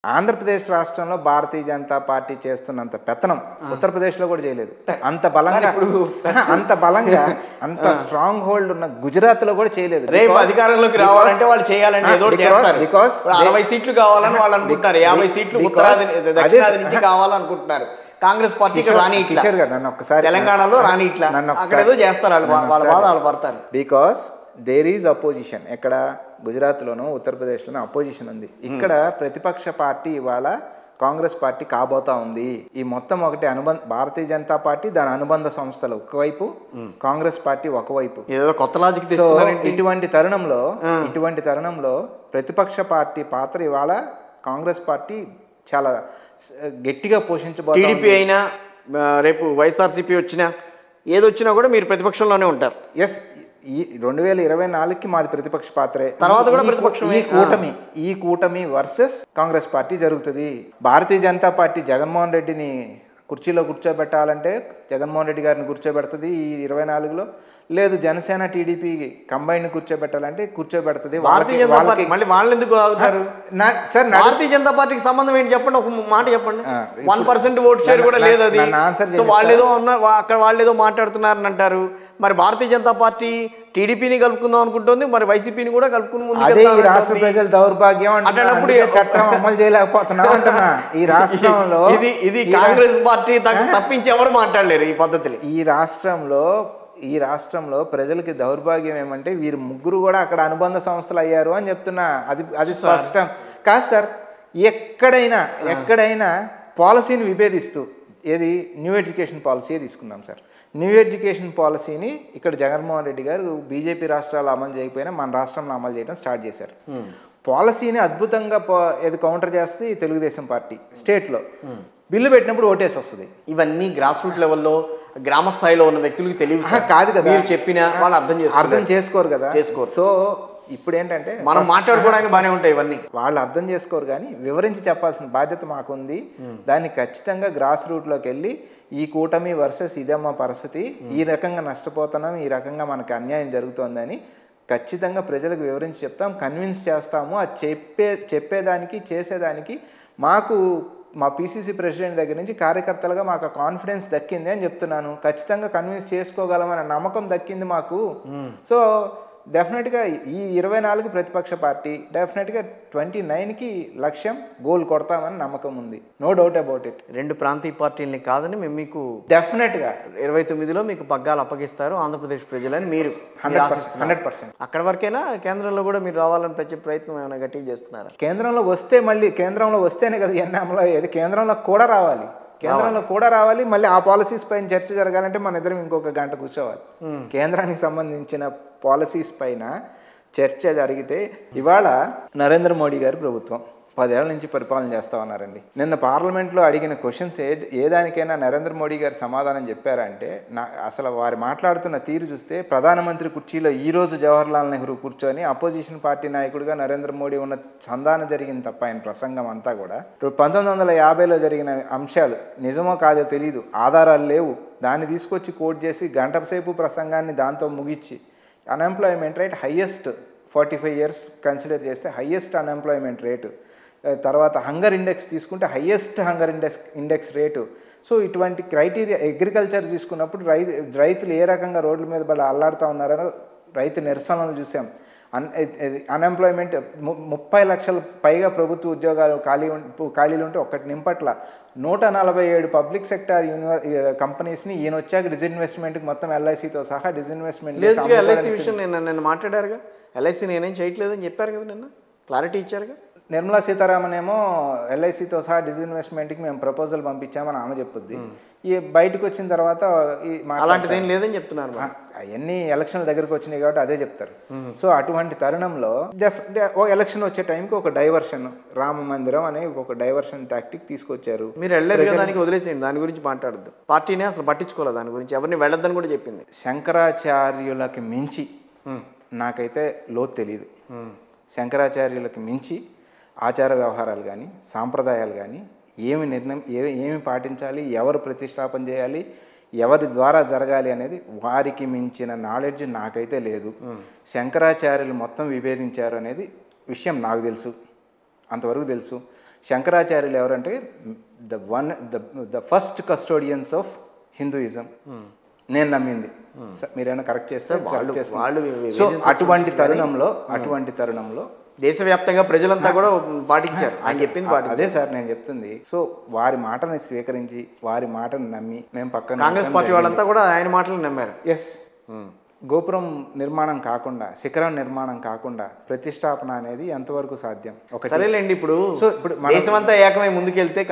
ఆంధ్రప్రదేశ్ రాష్ట్రంలో భారతీయ జనతా పార్టీ చేస్తున్నంత పెత్తనం ఉత్తరప్రదేశ్లో కూడా చేయలేదు. అంత బలంగా అంత స్ట్రాంగ్ హోల్డ్ ఉన్న గుజరాత్లో కూడా చేయలేదు. రేపు అధికారంలోకి రావాలంటే వాళ్ళు చేయాలంటే ఏదో చేస్తారు. బికాస్ 60 సీట్లు కావాలని వాళ్ళు అనుకుంటారు, 50 సీట్లు ఉత్తరాది దక్షిణాది నుంచి కావాలనుకుంటున్నారు. కాంగ్రెస్ పార్టీకి రాని కిషోర్ గారు నన్ను ఒక్కసారి తెలంగాణలో రాని ఇట్లా అక్కడ ఏదో చేస్తారు, వాళ్ళ బాధ వాళ్ళు పడతారు. Because there is opposition. ఎక్కడ గుజరాత్లోనూ ఉత్తరప్రదేశ్లోనూ అపోజిషన్ ఉంది. ఇక్కడ ప్రతిపక్ష పార్టీ ఇవాళ కాంగ్రెస్ పార్టీ కాబోతా ఉంది. ఈ మొత్తం ఒకటి భారతీయ జనతా పార్టీ దాని అనుబంధ సంస్థలు ఒకవైపు, కాంగ్రెస్ పార్టీ ఒకవైపు. కొత్త లాజిక్. ఇటువంటి తరుణంలో ప్రతిపక్ష పార్టీ పాత్ర ఇవాళ కాంగ్రెస్ పార్టీ చాలా గట్టిగా పోషించబోతుంది. టీడీపీ అయినా రేపు వైఎస్ఆర్సీపీ వచ్చినా ఏదొచ్చినా కూడా మీరు ప్రతిపక్షంలోనే ఉంటారు. ఎస్, ఈ 2024కి మాది ప్రతిపక్ష పాత్రే. తర్వాత కూడా ప్రతిపక్షం. ఈ కూటమి వర్సెస్ కాంగ్రెస్ పార్టీ జరుగుతుంది. భారతీయ జనతా పార్టీ జగన్మోహన్ రెడ్డిని కుర్చీలో కూర్చోబెట్టాలంటే జగన్మోహన్ రెడ్డి గారిని కూర్చోబెడుతుంది ఈ 24లో. లేదు Janasena TDP combine కూర్చోబెట్టాలంటే కూర్చోబెడుతుంది. Bharatiya Janata party మళ్ళీ వాళ్ళు ఎందుకు ఆగుతారు సార్? భారతీయ జనతా పార్టీకి సంబంధం ఏంటి చెప్పండి, ఒక మాట చెప్పండి. 1% ఓట్ షేర్ కూడా లేదు అది. వాళ్ళేదో అక్కడ వాళ్ళేదో మాట్లాడుతున్నారని అంటారు. మరి భారతీయ జనతా పార్టీ టీడీపీని కలుపుకుందాం అనుకుంటుంది, మరి వైసీపీని కూడా కలుపుకుని ముందు. ఈ రాష్ట్ర ప్రజల దౌర్భాగ్యం అట్లప్పుడు చట్టం అమలు చేయలేకపోతున్నా అంటున్నా. ఈ రాష్ట్రంలో ఇది కాంగ్రెస్ పార్టీ తప్పించి ఎవరు మాట్లాడలేరు ఈ పద్ధతిని. ఈ రాష్ట్రంలో ప్రజలకి దౌర్భాగ్యం ఏమంటే వీరు ముగ్గురు కూడా అక్కడ అనుబంధ సంస్థలు అయ్యారు అని చెప్తున్నా. అది స్పష్టం కాదు సార్. ఎక్కడైనా పాలసీని విభేదిస్తూ ఏది న్యూ ఎడ్యుకేషన్ పాలసీ తీసుకుందాం సార్. న్యూ ఎడ్యుకేషన్ పాలసీని ఇక్కడ జగన్మోహన్ రెడ్డి గారు బీజేపీ రాష్ట్రాలు అమలు చేయకపోయినా మన రాష్ట్రంలో అమలు చేయడం స్టార్ట్ చేశారు. పాలసీని అద్భుతంగా కౌంటర్ చేస్తే తెలుగుదేశం పార్టీ స్టేట్లో బిల్లు పెట్టినప్పుడు ఓటేసి వస్తుంది. ఇవన్నీ గ్రాస్ రూట్ లెవెల్లో గ్రామ స్థాయిలో ఉన్న వ్యక్తులకు తెలియదు కాదు కదా. మీరు చెప్పిన వాళ్ళు అర్థం చేసుకోరు కదా. సో ఇప్పుడు ఏంటంటే మనం మాట్లాడుకోవడానికి బాగానే ఉంటాయి ఇవన్నీ. వాళ్ళు అర్థం చేసుకోరు కానీ వివరించి చెప్పాల్సిన బాధ్యత మాకుంది. దాన్ని ఖచ్చితంగా గ్రాస్ రూట్లోకి వెళ్ళి ఈ కూటమి వర్సెస్ ఇదమ్మా పరిస్థితి, ఈ రకంగా నష్టపోతున్నాం, ఈ రకంగా మనకు అన్యాయం జరుగుతోందని ఖచ్చితంగా ప్రజలకు వివరించి చెప్తాం, కన్విన్స్ చేస్తాము. అది చెప్పేదానికి చేసేదానికి మా పిసిసి ప్రెసిడెంట్ దగ్గర నుంచి కార్యకర్తలుగా మాకు కాన్ఫిడెన్స్ దక్కింది అని చెప్తున్నాను. ఖచ్చితంగా కన్విన్స్ చేసుకోగలమనే నమ్మకం దక్కింది మాకు. సో డెఫినెట్గా ఈ 24 ప్రతిపక్ష పార్టీ డెఫినెట్గా 29కి లక్ష్యం గోల్ కొడతామని నమ్మకం ఉంది. No doubt about it. 2 ప్రాంతీయ పార్టీలని కాదని మేము మీకు డెఫినెట్గా 29లో మీకు పగ్గాలు అప్పగిస్తారు ఆంధ్రప్రదేశ్ ప్రజలని మీరు 100%. అక్కడ వరకైనా కేంద్రంలో కూడా మీరు రావాలని ప్రయత్నం ఏమైనా గట్టిగా చేస్తున్నారా? కేంద్రంలో వస్తేనే కదా ఎన్ని అమలు అయ్యేది. కేంద్రంలో కూడా రావాలి. మళ్ళీ ఆ పాలసీస్ పైన చర్చ జరగాలంటే మన ఇద్దరం ఇంకొక గంట కూర్చోవాలి. కేంద్రానికి సంబంధించిన పాలసీస్ పైన చర్చ జరిగితే ఇవాళ నరేంద్ర మోడీ గారి ప్రభుత్వం 10 ఏళ్ల నుంచి పరిపాలన చేస్తా ఉన్నారండి. నిన్న పార్లమెంట్లో అడిగిన క్వశ్చన్స్ ఏదానికైనా నరేంద్ర మోడీ గారు సమాధానం చెప్పారంటే అసలు వారు మాట్లాడుతున్న తీరు చూస్తే ప్రధానమంత్రి కుర్చీలో ఈరోజు జవహర్లాల్ నెహ్రూ కూర్చొని అపోజిషన్ పార్టీ నాయకుడిగా నరేంద్ర మోడీ ఉన్న సంధానం జరిగింది తప్ప ఆయన ప్రసంగం అంతా కూడా 1950లో జరిగిన అంశాలు నిజమో కాదో తెలియదు, ఆధారాలు లేవు, దాన్ని తీసుకొచ్చి కోట్ చేసి గంట సేపు ప్రసంగాన్ని దాంతో ముగిచ్చి unemployment rate highest 45 years consider చేస్తే హైయెస్ట్ అన్ఎంప్లాయ్మెంట్ రేటు, తర్వాత హంగర్ ఇండెక్స్ తీసుకుంటే highest hunger index rate. So ఇటువంటి క్రైటీరియా అగ్రికల్చర్ తీసుకున్నప్పుడు రైతులు ఏ రకంగా రోడ్ల మీద అల్లాడుతూ ఉన్నారో రైతు నిరసనలు చూసాం. అన్ఎంప్లాయ్మెంట్ 30 లక్షల పైగా ప్రభుత్వ ఉద్యోగాలు ఖాళీలు ఉంటే ఒక్కటి నింపట్ల. 147 పబ్లిక్ సెక్టార్ కంపెనీస్ని ఈయన వచ్చాక డిజిన్వెస్ట్మెంట్కి మొత్తం ఎల్ఐసితో సహా డిజిన్వెస్ట్మెంట్. ఎల్ఐసి విషయం నిన్న మాట్లాడారుగా, ఎల్ఐసి నేనేం చేయట్లేదని చెప్పారు కదా, నిన్న క్లారిటీ ఇచ్చారుగా. నిర్మలా సీతారామన్ ఏమో ఎల్ఐసితో సహా డిజిన్వెస్ట్మెంట్కి మేము ప్రపోజల్ పంపించామని ఆమె చెప్పుద్ది. ఈ బయటకు వచ్చిన తర్వాత అలాంటిది ఏం లేదని చెప్తున్నారు. అవన్నీ ఎలక్షన్ల దగ్గరకు వచ్చినాయి కాబట్టి అదే చెప్తారు. సో అటువంటి తరుణంలో ఎలక్షన్ వచ్చే టైంకి ఒక డైవర్షన్, రామ మందిరం అనే ఒక డైవర్షన్ టాక్టిక్ తీసుకొచ్చారు. మీరు వెళ్ళలేదు, దానికి వదిలేసేయండి, దాని గురించి మాట్లాడద్దు. పార్టీనే అసలు పట్టించుకోలేదు, దాని గురించి ఎవరిని వెళ్ళొద్దని కూడా చెప్పింది. శంకరాచార్యులకి మించి నాకైతే లోతు తెలియదు. శంకరాచార్యులకి మించి ఆచార వ్యవహారాలు కానీ సాంప్రదాయాలు కానీ ఏమి పాటించాలి, ఎవరు ప్రతిష్టాపన చేయాలి, ఎవరి ద్వారా జరగాలి అనేది వారికి మించిన నాలెడ్జ్ నాకైతే లేదు. శంకరాచార్యులు మొత్తం విభేదించారు అనేది విషయం నాకు తెలుసు, అంతవరకు తెలుసు. శంకరాచార్యులు ఎవరంటే the first custodians of Hinduism నేను నమ్మింది. మీరైనా కరెక్ట్ చేస్తే సో అటువంటి తరుణంలో దేశవ్యాప్తంగా ప్రజలంతా కూడా పాటించారు ఆయన చెప్పింది. అదే సార్ నేను చెప్తుంది. సో వారి మాటని స్వీకరించి వారి మాటను నమ్మి మేము పక్కన కాంగ్రెస్ పార్టీ వాళ్ళంతా కూడా ఆయన మాటలు నమ్మారు. ఎస్, గోపురం నిర్మాణం కాకుండా, శిఖరం నిర్మాణం కాకుండా ప్రతిష్టాపన అనేది ఎంతవరకు సాధ్యం? సరేలేండి. ఇప్పుడు దేశమంతా ఏకమై ముందుకెళ్తే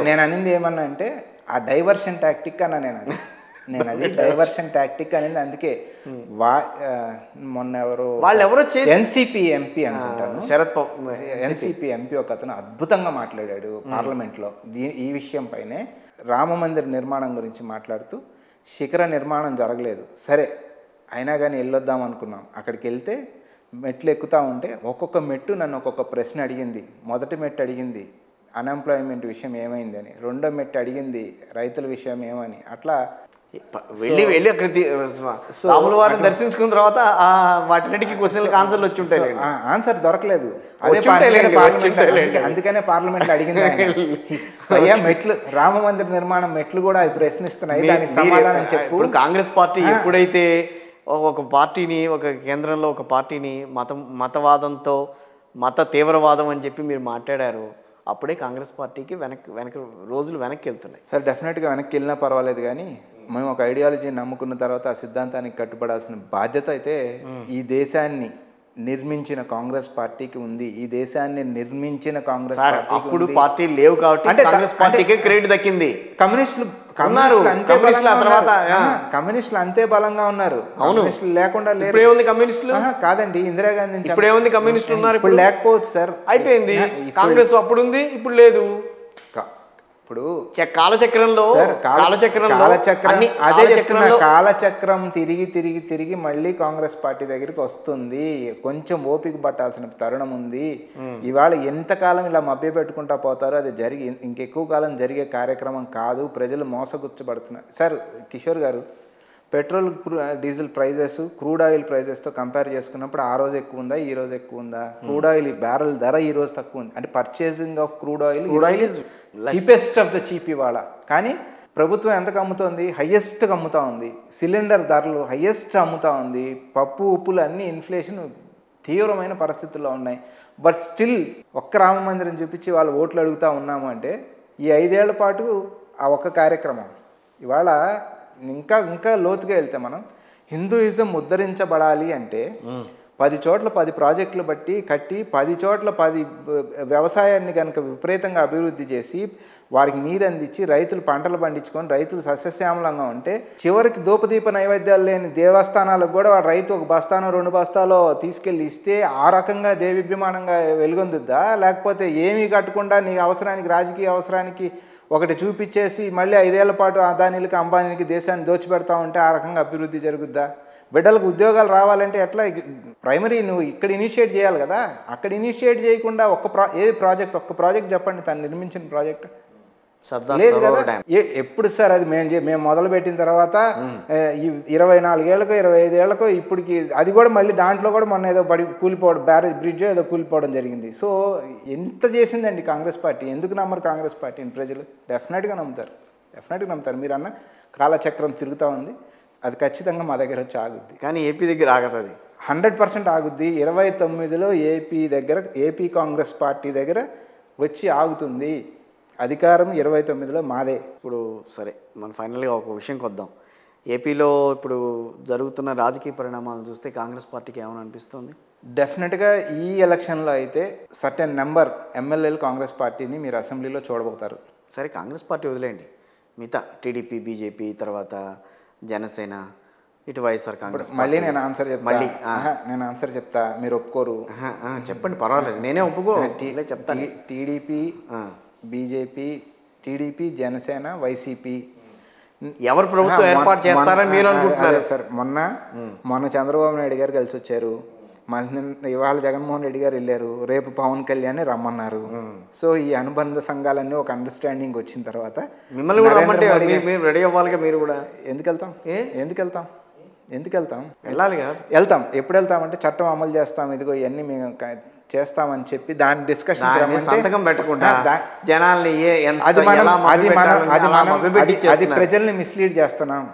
నేను అనింది ఏమన్నా అంటే ఆ డైవర్షన్ టాక్టిక్ అన్నా నేను డైవర్షన్ టాక్టిక్ అనేది. అందుకే మొన్న వాళ్ళెవరో ఎన్సిపి ఎంపీ అనుకుంటాను, ఎన్సిపి ఎంపీ ఒక అతను అద్భుతంగా మాట్లాడాడు పార్లమెంట్లో ఈ విషయం పైనే. రామ మందిర నిర్మాణం గురించి మాట్లాడుతూ శిఖర నిర్మాణం జరగలేదు, సరే అయినా కానీ వెళ్ళొద్దాం అనుకున్నాం. అక్కడికి వెళ్తే మెట్లు ఎక్కుతూ ఉంటే ఒక్కొక్క మెట్టు నన్ను ఒక్కొక్క ప్రశ్న అడిగింది. మొదటి మెట్టు అడిగింది అన్ఎంప్లాయ్మెంట్ విషయం ఏమైంది అని, రెండో మెట్టు అడిగింది రైతుల విషయం ఏమని. అట్లా వెళ్ళి అక్కడ రాముల వారిని దర్శించుకున్న తర్వాత వాటిన్నిటికీ క్వశ్చన్లకు ఆన్సర్లు వచ్చి ఉంటాయి. ఆన్సర్ దొరకలేదు, అందుకనే పార్లమెంట్ అడిగింది అయ్యా మెట్లు రామ మందిర నిర్మాణం మెట్లు కూడా అవి ప్రశ్నిస్తున్నాయి, దానికి సమాధానం చెప్పు. ఇప్పుడు కాంగ్రెస్ పార్టీ ఎప్పుడైతే ఒక పార్టీని, ఒక కేంద్రంలో ఒక పార్టీని మతవాదంతో మత తీవ్రవాదం అని చెప్పి మీరు మాట్లాడారు, అప్పుడే కాంగ్రెస్ పార్టీకి రోజులు వెనక్కి వెళ్తున్నాయి. సార్ డెఫినెట్గా వెనక్కి వెళ్ళినా పర్వాలేదు, కానీ మేము ఒక ఐడియాలజీని నమ్ముకున్న తర్వాత ఆ సిద్ధాంతానికి కట్టుబడాల్సిన బాధ్యత అయితే ఈ దేశాన్ని నిర్మించిన కాంగ్రెస్ పార్టీకి ఉంది. ఈ దేశాన్ని నిర్మించిన కాంగ్రెస్ పార్టీ అప్పుడు పార్టీలు లేవు కాబట్టి కాంగ్రెస్ పార్టీకే క్రెడిట్ దక్కింది. కమ్యూనిస్టులు అంతే బలంగా ఉన్నారు. కమ్యూనిస్టులు లేకుండా లేరు. కమ్యూనిస్టులు కాదండి, ఇందిరాగాంధీ ఇప్పుడేముంది కమ్యూనిస్టులు ఉన్నారు, ఇప్పుడు లేకపోవచ్చు సార్. అయిపోయింది. కాంగ్రెస్ అప్పుడు ఉంది, ఇప్పుడు లేదు. ఇప్పుడు కాలచక్రంలో కాలచక్రం తిరిగి మళ్ళీ కాంగ్రెస్ పార్టీ దగ్గరికి వస్తుంది. కొంచెం ఓపిక పట్టాల్సిన తరుణం ఉంది. ఇవాళ ఎంతకాలం ఇలా మభ్య పెట్టుకుంటా పోతారో అది ఇంకెక్కువ కాలం జరిగే కార్యక్రమం కాదు. ప్రజలు మోసగుచ్చబడుతున్నారు. Sir Kishore garu, petrol diesel prices crude oil ప్రైజెస్తో కంపేర్ చేసుకున్నప్పుడు ఆ రోజు ఎక్కువ ఉందా, ఈ రోజు ఎక్కువ ఉందా? క్రూడ్ ఆయిల్ బ్యారెల్ ధర ఈ రోజు తక్కువ ఉంది. అంటే purchasing of crude oil is cheapest of the cheap ఇవాళ. కానీ ప్రభుత్వం ఎంతకు అమ్ముతోంది? హయ్యెస్ట్గా అమ్ముతూ ఉంది. సిలిండర్ ధరలు హయ్యెస్ట్ అమ్ముతూ ఉంది. పప్పు ఉప్పులు అన్నీ ఇన్ఫ్లేషన్ తీవ్రమైన పరిస్థితుల్లో ఉన్నాయి. బట్ స్టిల్ ఒక్క రామ మందిరం చూపించి వాళ్ళు ఓట్లు అడుగుతూ ఉన్నాము అంటే ఈ 5 ఏళ్ల పాటు ఆ ఒక్క కార్యక్రమం. ఇవాళ ఇంకా లోతుగా వెళ్తే మనం హిందూయిజం ఉద్ధరించబడాలి అంటే 10 చోట్ల 10 ప్రాజెక్టులు కట్టి 10 చోట్ల 10 వ్యవసాయాన్ని కనుక విపరీతంగా అభివృద్ధి చేసి వారికి నీరు అందించి రైతులు పంటలు పండించుకొని రైతులు సస్యశ్యామలంగా ఉంటే చివరికి ధూపదీప నైవేద్యాలు లేని దేవస్థానాలకు కూడా వాడు రైతు 1 బస్తానో 2 బస్తాలో తీసుకెళ్ళి ఇస్తే ఆ రకంగా దేవిభ్యమానంగా వెలుగొందుద్దా? లేకపోతే ఏమీ కట్టకుండా నీ అవసరానికి, రాజకీయ అవసరానికి ఒకటి చూపించేసి మళ్ళీ 5 ఏళ్ల పాటు అదానీలకి అంబానీలకి దేశాన్ని దోచిపెడతా ఉంటే ఆ రకంగా అభివృద్ధి జరుగుద్దా? బిడ్డలకు ఉద్యోగాలు రావాలంటే ఎట్లా? ప్రైమరీ నువ్వు ఇక్కడ ఇనిషియేట్ చేయాలి కదా. అక్కడ ఇనిషియేట్ చేయకుండా ఒక్క ప్రాజెక్ట్ చెప్పండి తను నిర్మించిన ప్రాజెక్ట్ లేదు కదా. ఎప్పుడు సార్ అది మేము మొదలుపెట్టిన తర్వాత 24 ఏళ్ళకో 25 ఏళ్ళకో ఇప్పటికి అది కూడా మళ్ళీ దాంట్లో కూడా మొన్న ఏదో కూలిపోవడం, బ్యారేజ్ బ్రిడ్జ్ ఏదో కూలిపోవడం జరిగింది. సో ఎంత చేసిందండి కాంగ్రెస్ పార్టీ? ఎందుకు నమ్మరు కాంగ్రెస్ పార్టీని ప్రజలు? డెఫినెట్గా నమ్ముతారు. మీరు అన్న కాలచక్రం తిరుగుతూ ఉంది, అది ఖచ్చితంగా మా దగ్గర వచ్చి ఆగుద్ది. కానీ ఏపీ దగ్గర ఆగదు, 100% ఆగుద్ది. 29లో ఏపీ కాంగ్రెస్ పార్టీ దగ్గర వచ్చి ఆగుతుంది. అధికారం 29లో మాదే. ఇప్పుడు సరే, మనం ఫైనల్గా ఒక విషయంకి వద్దాం. ఏపీలో ఇప్పుడు జరుగుతున్న రాజకీయ పరిణామాలను చూస్తే కాంగ్రెస్ పార్టీకి ఏమని అనిపిస్తుంది? డెఫినెట్గా ఈ ఎలక్షన్లో అయితే సర్టెన్ నెంబర్ ఎమ్మెల్యేలు కాంగ్రెస్ పార్టీని మీరు అసెంబ్లీలో చూడబోతారు. సరే, కాంగ్రెస్ పార్టీ వదిలేయండి, మిగతా టీడీపీ, బీజేపీ, తర్వాత జనసేన, ఇటు వైఎస్ఆర్ కాంగ్రెస్. మళ్ళీ నేను ఆన్సర్ చెప్తా, మీరు ఒప్పుకోరు. చెప్పండి, పర్వాలేదు, నేనే ఒప్పుకో చెప్తాను. TDP, BJP, TDP, Janasena, YCP ఎవరు ప్రభుత్వం ఏర్పాటు చేస్తారని మీరు అనుకుంటున్నారు? సార్ మొన్న చంద్రబాబు నాయుడు గారు కలిసి వచ్చారు, ఇవాళ జగన్మోహన్ రెడ్డి గారు వెళ్ళారు, రేపు పవన్ కళ్యాణ్ రమ్మన్నారు. సో ఈ అనుబంధ సంఘాలన్నీ ఒక అండర్స్టాండింగ్ వచ్చిన తర్వాత మిమ్మల్ని కూడా రమ్మంటే రెడీ అవ్వాలిగా. మీరు కూడా ఎందుకు వెళ్తాం? వెళ్ళాలిగా. వెళ్తాం. ఎప్పుడు వెళ్తామంటే చట్టం అమలు చేస్తాం, ఇదిగో ఇవన్నీ మేము చేస్తామని చెప్పి దాని డిస్కషన్ సంతకం పెట్టకుండా జనాల్ని అది ప్రజల్ని మిస్లీడ్ చేస్తున్నాం.